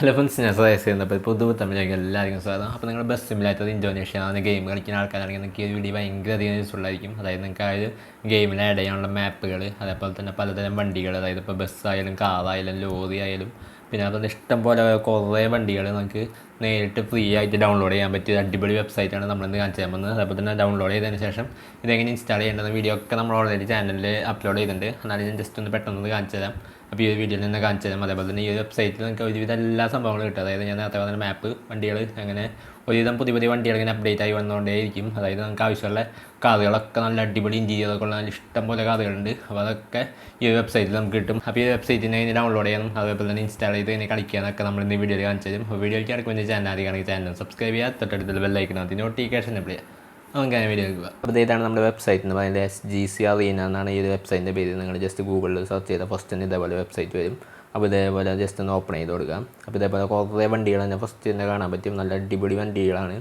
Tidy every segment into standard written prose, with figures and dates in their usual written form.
Hello friends, ഞാൻ suggest ചെയ്യുന്നത് പുതുതമിഴിലേക്ക് എല്ലാവർക്കും സ്വാഗതം. അപ്പോൾ നിങ്ങൾ ബസ് സിമുലേറ്റർ ഇന്തോനേഷ്യ എന്ന ഗെയിം കളിക്കുന്ന ആൾക്കാരാണെങ്കിൽ നിങ്ങൾക്ക് ഈ വീഡിയോ ഭയങ്കര അധികം യൂസ്ഫുൾ ആയിരിക്കും. അതായത് നിങ്ങൾക്ക് ആ ഒരു ഗെയിമിൽ ആഡ് ചെയ്യാനുള്ള മാപ്പുകൾ, അതേപോലെ തന്നെ പലതരം വണ്ടികൾ, അതായത് ഇപ്പോൾ ബസ്സായാലും കാറായാലും ലോറി ആയാലും പിന്നെ അതുപോലെ ഇഷ്ടം പോലെ കുറേ വണ്ടികൾ നമുക്ക് നേരിട്ട് ഫ്രീ ആയിട്ട് ഡൗൺലോഡ് ചെയ്യാൻ പറ്റിയ അടിപൊളി വെബ്സൈറ്റാണ് നമ്മളിന്ന് കാണിച്ചു തരാൻ പോകുന്നത്. അതേപോലെ തന്നെ ഡൗൺലോഡ് ചെയ്തതിന് ശേഷം ഇതെങ്ങനെ ഇൻസ്റ്റാൾ ചെയ്യേണ്ടത് വീഡിയോ ഒക്കെ നമ്മൾ ഓൾറെഡി ചാനലിൽ അപ്ലോഡ് ചെയ്തിട്ടുണ്ട്. എന്നാലും ഞാൻ ജസ്റ്റ് ഒന്ന് പെട്ടെന്ന് കാണിച്ചു തരാം. അപ്പോൾ ഈ ഒരു വീഡിയോയിൽ നിന്ന് കാണിച്ചു തരാം. അതേപോലെ തന്നെ ഈ ഒരു വെബ്സൈറ്റിൽ നിങ്ങൾക്ക് ഒരുവിധം എല്ലാ സംഭവങ്ങളും കിട്ടും. അതായത് ഞാൻ നേരത്തെ പറഞ്ഞ മാപ്പ്, വണ്ടികൾ, അങ്ങനെ ഒരുവിധം പുതിയ പുതിയ വണ്ടികൾ ഇങ്ങനെ അപ്ഡേറ്റ് ആയി വന്നുകൊണ്ടേയിരിക്കും. അതായത് നമുക്ക് ആവശ്യമുള്ള കാറുകളൊക്കെ നല്ല അടിപൊളി ഇൻറ്റീരിയറൊക്കെ ഉള്ള നല്ല ഇഷ്ടം പോലെ കാറുകളുണ്ട്. അപ്പോൾ അതൊക്കെ ഈ ഒരു വെബ്സൈറ്റിൽ നമുക്ക് കിട്ടും. അപ്പോൾ ഈ വെബ്സൈറ്റിനെ ഇനി ഡൗൺലോഡ് ചെയ്യണം, അതേപോലെ തന്നെ ഇൻസ്റ്റാൾ ചെയ്ത് ഇങ്ങനെ കളിക്കാനൊക്കെ നമ്മൾ ഇന്ന് വീഡിയോയിൽ കാണിച്ചു തരും. അപ്പോൾ വീഡിയോയ്ക്ക് ഇടയ്ക്ക് വേണ്ടി ചാനൽ ആദ്യമാണെങ്കിൽ ചാനൽ സബ്സ്ക്രൈബ് ചെയ്യുക, തൊട്ടടുത്തുള്ള ബെല്ലൈക്കനകത്ത് നോട്ടിഫിക്കേഷൻ അപ്ലൈ ചെയ്യുക. നമുക്ക് അങ്ങനെ വീഡിയോ എടുക്കുക. അപ്പോൾ ഇതാണ് നമ്മുടെ വെബ്സൈറ്റ് എന്ന് പറയുന്നത്. SGC Arena എന്നാണ് ഈ ഒരു വെബ്സൈറ്റിൻ്റെ പേര്. നിങ്ങൾ ജസ്റ്റ് ഗൂഗിളിൽ സെർച്ച് ചെയ്താൽ ഫസ്റ്റ് തന്നെ ഇതേപോലെ വെബ്സൈറ്റ് വരും. അപ്പോൾ ഇതേപോലെ ജസ്റ്റ് ഒന്ന് ഓപ്പൺ ചെയ്ത് കൊടുക്കുക. അപ്പോൾ ഇതേപോലെ കുറേ വണ്ടികൾ തന്നെ ഫസ്റ്റ് തന്നെ കാണാൻ പറ്റും. നല്ല അടിപൊളി വണ്ടികളാണ്.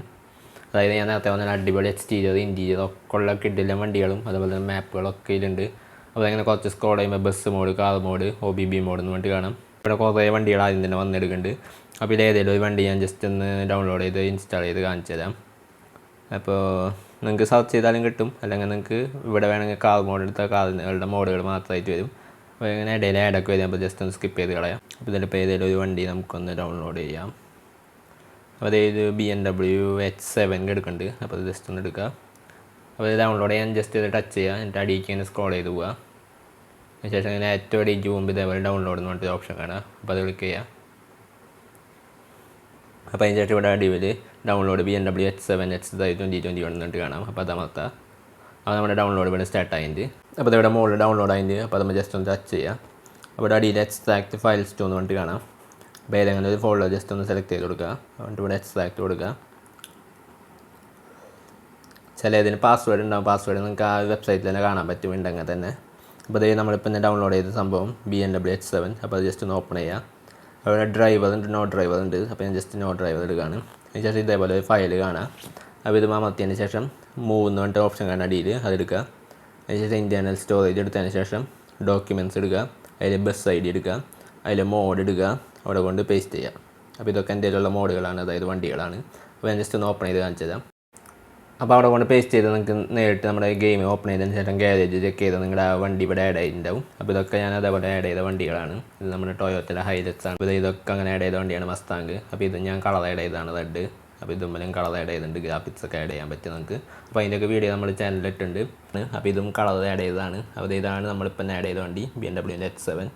അതായത് ഞാൻ നേരത്തെ പറഞ്ഞ അടിപൊളി എക്സ്റ്റീരിയർ ഇൻറ്റീരിയർ ഒക്കെ ഉള്ള കിഡിലെ വണ്ടികളും അതുപോലെ തന്നെ മാപ്പുകളൊക്കെ ഇതിലുണ്ട്. അപ്പോൾ അങ്ങനെ കുറച്ച് സ്ക്രോൾ ചെയ്യുമ്പോൾ bus mode, car mode, OBB mode എന്ന് വേണ്ടി കാണാം. ഇവിടെ കുറേ വണ്ടികൾ ആദ്യം തന്നെ വന്നെടുക്കുന്നുണ്ട്. അപ്പോൾ ഇതിലേതെങ്കിലും ഒരു വണ്ടി ഞാൻ ജസ്റ്റ് ഒന്ന് ഡൗൺലോഡ് ചെയ്ത് ഇൻസ്റ്റാൾ ചെയ്ത് കാണിച്ചു തരാം. അപ്പോൾ നിങ്ങൾക്ക് സെർച്ച് ചെയ്താലും കിട്ടും, അല്ലെങ്കിൽ നിങ്ങൾക്ക് ഇവിടെ വേണമെങ്കിൽ കാർ മോഡ് എടുത്താൽ കാറുകളുടെ മോഡുകൾ മാത്രമായിട്ട് വരും. അപ്പോൾ ഇങ്ങനെ ഇടയിൽ ആഡൊക്കെ വരും. അപ്പോൾ ജസ്റ്റ് ഒന്ന് സ്കിപ്പ് ചെയ്ത് കളയാം. അപ്പോൾ ഇതിലിപ്പോൾ ഏതെങ്കിലും ഒരു വണ്ടി നമുക്കൊന്ന് ഡൗൺലോഡ് ചെയ്യാം. അപ്പോൾ അതായത് BMW H7 എടുക്കുന്നുണ്ട്. അപ്പോൾ അത് ജസ്റ്റ് ഒന്ന് എടുക്കുക. അപ്പോൾ ഇത് ഡൗൺലോഡ് ചെയ്യാൻ ജസ്റ്റ് ഇത് ടച്ച് ചെയ്യുക, എന്നിട്ട് അടിയിലേക്ക് ഇങ്ങനെ സ്ക്രോൾ ചെയ്ത് പോവുക. അതിനുശേഷം ഇങ്ങനെ ഏറ്റവും അടിയിലേക്ക് പോകുമ്പോൾ ഇതേപോലെ ഡൗൺലോഡ് എന്ന് പറഞ്ഞിട്ട് ഓപ്ഷൻ കാണാം. അപ്പോൾ അത് ക്ലിക്ക് ചെയ്യുക. അപ്പോൾ അതിന് ശേഷം ഇവിടെ അടിയിൽ ഡൗൺലോഡ് BMW H7 2021 എന്നിട്ട് കാണാം. അപ്പോൾ അത് അമർത്തുക. അപ്പോൾ നമ്മുടെ ഡൗൺലോഡ് ഇവിടെ സ്റ്റാർട്ട് ആയിട്ട്. അപ്പോൾ ഇവിടെ മുകളിൽ ഡൗൺലോഡ് ആയിട്ട്. അപ്പോൾ നമ്മൾ ജസ്റ്റ് ഒന്ന് ടച്ച് ചെയ്യുക. അപ്പോൾ ഇവിടെ അടിയിൽ എക്സ്ട്രാക്ട് ഫയൽസ് ടു എന്ന് പറഞ്ഞിട്ട് കാണാം. അപ്പോൾ ഏതെങ്കിലും ഒരു ഫോൾഡർ ജസ്റ്റ് ഒന്ന് സെലക്ട് ചെയ്ത് കൊടുക്കുക. എന്നിട്ട് ഇവിടെ എക്സ്ട്രാക്ട് കൊടുക്കുക. ചില ഇതിന് പാസ്വേഡ് ഉണ്ടാകും. പാസ്വേഡ് നിങ്ങൾക്ക് ആ വെബ്സൈറ്റിൽ തന്നെ കാണാൻ പറ്റും ഉണ്ടെങ്കിൽ തന്നെ. അപ്പോൾ ഇത് നമ്മളിപ്പോൾ തന്നെ ഡൗൺലോഡ് ചെയ്ത സംഭവം BMW H7. അപ്പോൾ അത് ജസ്റ്റ് ഒന്ന് ഓപ്പൺ ചെയ്യുക. അവിടെ ഡ്രൈവർ ഉണ്ട്, നോ ഡ്രൈവർ ഉണ്ട്. അപ്പോൾ ഞാൻ ജസ്റ്റ് നോ ഡ്രൈവർ എടുക്കുകയാണ്. അതിന് ശേഷം ഇതേപോലെ ഒരു ഫയൽ കാണാം. അപ്പോൾ ഇത് അമർത്തിയതിന് ശേഷം മൂവ് എന്ന് പറഞ്ഞിട്ട് ഓപ്ഷൻ കാണാൻ അടിയിൽ അതെടുക്കുക. അതിനുശേഷം ഇൻറ്റേർണൽ സ്റ്റോറേജ് എടുത്തതിന് ശേഷം ഡോക്യുമെൻറ്റ്സ് എടുക്കുക. അതിൽ ബസ് ID എടുക്കുക. അതിൽ മോഡ് എടുക്കുക. അവിടെ കൊണ്ട് പേസ്റ്റ് ചെയ്യുക. അപ്പോൾ ഇതൊക്കെ എന്തെങ്കിലുമുള്ള മോഡുകളാണ്, അതായത് വണ്ടികളാണ്. അപ്പോൾ ഞാൻ ജസ്റ്റ് ഒന്ന് ഓപ്പൺ ചെയ്ത് കാണിച്ചു തരാം. അപ്പോൾ അവിടെ കൊണ്ട് പേസ്റ്റ് ചെയ്ത് നിങ്ങൾക്ക് നേരിട്ട് നമ്മുടെ ഗെയിം ഓപ്പൺ ചെയ്തതിന് ശേഷം ഗാരേജ് ചെക്ക് ചെയ്ത് നിങ്ങളുടെ ആ വണ്ടി ഇവിടെ ആഡ് ആയിട്ടുണ്ടാവും. അപ്പോൾ ഇതൊക്കെ ഞാൻ അതേപോലെ ആഡ് ചെയ്ത വണ്ടികളാണ്. ഇത് നമ്മുടെ ടൊയോട്ടയുടെ ഹൈലക്സ് ആണ്. അപ്പോൾ ഇതൊക്കെ അങ്ങനെ ആഡ് ചെയ്ത വണ്ടിയാണ് മസ്താങ്. അപ്പോൾ ഇത് ഞാൻ കളർ ആഡ് ചെയ്തതാണ് റെഡ്. അപ്പോൾ ഇതുമ്മലും കളർ ആഡ് ചെയ്തിട്ടുണ്ട്. ഗ്രാഫിക്സ് ഒക്കെ ആഡ് ചെയ്യാൻ പറ്റും നമുക്ക്. അപ്പോൾ അതിൻ്റെയൊക്കെ വീഡിയോ നമ്മൾ ചാനലിലിട്ടുണ്ട്. അപ്പോൾ ഇതും കളർ ആഡ് ചെയ്തതാണ്. അപ്പോൾ ഇതാണ് നമ്മളിപ്പം ആഡ് ചെയ്ത വണ്ടി BMW H7.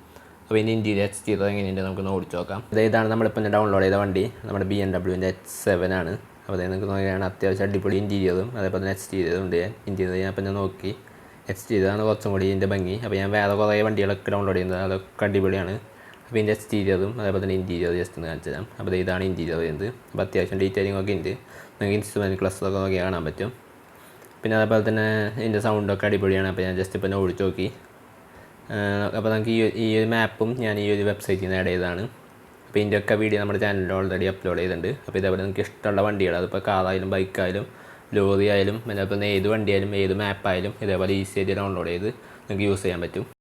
അപ്പോൾ ഇതിൻ്റെ ഇൻറ്റീരിയർ എക്സ്റ്റീരിയർ എങ്ങനെയുണ്ട് നമുക്കൊന്ന് ഓടിച്ച് നോക്കാം. ഇതാണ് നമ്മളിപ്പം ഡൗൺലോഡ് ചെയ്ത വണ്ടി, നമ്മുടെ BMW H7 ആണ്. അപ്പോൾ അതായത് നിങ്ങൾക്ക് നോക്കിയാണ് അത്യാവശ്യം അടിപൊളി ഇൻറ്റീരിയറും അതേപോലെ തന്നെ എക്സ്റ്റീരിയറും ഉണ്ട്. ഇൻറ്റീരിയർ ഞാൻ ഇപ്പം ഞാൻ നോക്കി, എക്സ്റ്റീരിയറാണ് കുറച്ചും കൂടി ഇതിൻ്റെ ഭംഗി. അപ്പോൾ ഞാൻ വേറെ കുറേ വണ്ടികളൊക്കെ ഡൗൺലോഡ് ചെയ്യുന്നത്, അതൊക്കെ അടിപൊളിയാണ്. അപ്പോൾ ഇതിൻ്റെ എക്സ്റ്റീരിയറും അതേപോലെ തന്നെ ഇൻറ്റീരിയർ ജസ്റ്റ് ഒന്ന് കാണിച്ചു തരാം. അപ്പോൾ ഇതാണ് ഇൻറ്റീരിയർ ചെയ്യുന്നത്. അപ്പോൾ അത്യാവശ്യം ഡീറ്റെയിലിംഗ് ഒക്കെ ഉണ്ട്. നിങ്ങൾക്ക് ഇൻസ്ട്രുമെൻറ്റ് ക്ലസ്റ്ററൊക്കെ നോക്കി കാണാൻ പറ്റും. പിന്നെ അതേപോലെ തന്നെ ഇതിൻ്റെ സൗണ്ടൊക്കെ അടിപൊളിയാണ്. അപ്പോൾ ഞാൻ ജസ്റ്റ് ഇപ്പം ഓടിച്ച് നോക്കി. അപ്പോൾ നമുക്ക് ഈ ഒരു മാപ്പും ഞാൻ ഈ ഒരു വെബ്സൈറ്റിൽ നിന്ന് ആഡ് ചെയ്തതാണ്. അപ്പോൾ ഇതിൻ്റെയൊക്കെ വീഡിയോ നമ്മുടെ ചാനലിൽ ഓൾറെഡി അപ്ലോഡ് ചെയ്തിട്ടുണ്ട്. അപ്പോൾ ഇതേപോലെ നിങ്ങൾക്ക് ഇഷ്ടമുള്ള വണ്ടികൾ, അതിപ്പോൾ കാറായാലും ബൈക്കായാലും ലോറി ആയാലും അതേപോലെ ഏത് വണ്ടിയായാലും ഏത് മാപ്പായാലും ഇതേപോലെ ഈസി ആയിട്ട് ഡൗൺലോഡ് ചെയ്ത് നിങ്ങൾക്ക് യൂസ് ചെയ്യാൻ പറ്റും.